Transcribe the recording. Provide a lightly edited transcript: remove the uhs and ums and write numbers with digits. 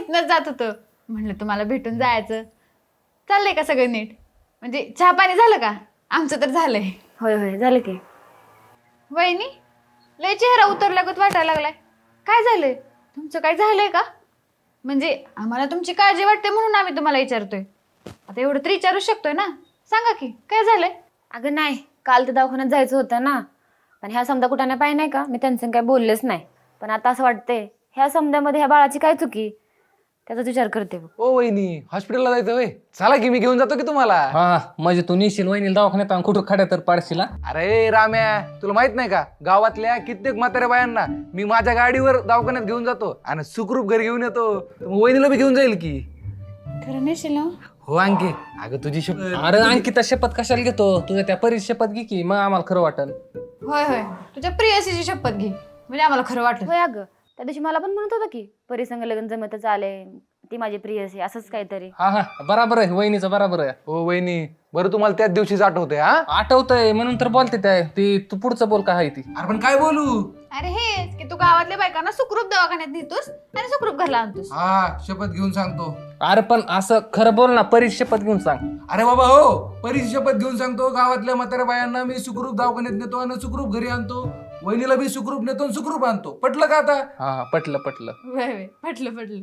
इथनच जात होतो, म्हणलं तुम्हाला भेटून जायचं. चाललंय का सगळं नीट? म्हणजे चहा पाणी झालं का? आमचं तर झालंय. होय होय झालं की. वहिनी, लय चेहरा उतरल्यागत वाटायला लागलाय. काय झालंय? तुमचं काय झालंय का? म्हणजे आम्हाला तुमची काळजी वाटते म्हणून आम्ही तुम्हाला विचारतोय. आता एवढं तर विचारू शकतोय ना. सांगा की काय झालंय? अगं नाही, काल तर दवाखान्यात जायचं होतं ना, पण ह्या समजा कुठाने पाय नाही का, मी त्यांचं काही बोललेच नाही. पण आता असं वाटतंय ह्या समजामध्ये ह्या बाळाची काय चुकी, त्याचाच विचार करते बघ. ओ वहिनी, हॉस्पिटलला जायचं होय? चला की मी घेऊन जातो की तुम्हाला. हा म्हणजे तू नेशील वहिनीला दवाखान्यात आणि कुठं खड्या तर पाडशील हा? अरे राम्या, तुला माहित नाही का, गावातल्या कित्येक म्हाताऱ्या बायांना मी माझ्या गाडीवर दवाखान्यात घेऊन जातो आणि सुखरूप घरी घेऊन येतो. तर मग वहिनीला बी घेऊन जाईल की. खरं नेशील ना? हो अंकी, अगं तुझी शपथ. अरे अंकिता शपथ कशाला घेतो, तुझ्या त्या परी शपथ घे की, मग आम्हाला खरं वाटन. होय होय, तुझ्या प्रियसीची शपथ घे, म्हणजे आम्हाला खरं वाटलं. होय अगं, त्या दिवशी मला पण म्हणत होतं की परिसंग लग्न जमतच आले, ती माझी प्रियसी असंच काहीतरी. हा हा बराबर आहे, वहिनीचं बराबर आहे. हो वहिनी, बरं तुम्हाला त्याच दिवशीच आठवते हा? आठवतंय म्हणून तर बोलते त्या ती, तू पुढचं बोल का आहे ती. अरे पण काय बोलू? अरे हेच की तू गावातल्या बायकांना सुखरूप दवाखान्यात नेतोस आणि सुखरूप घरला आणतोस. हा, शपथ घेऊन सांगतो. अरे पण असं खरं बोल ना, परी शपथ घेऊन सांग. अरे बाबा हो, परीची शपथ घेऊन सांगतो, गावातल्या म्हाताऱ्या बायांना मी सुखरूप दवाखान्यात नेतो आणि सुखरूप घरी आणतो. वहिनीला बी सुखरूप नेतो आणि सुखरूप आणतो. पटलं का आता? हा पटलं पटलं. होय होय, पटलं पटलं.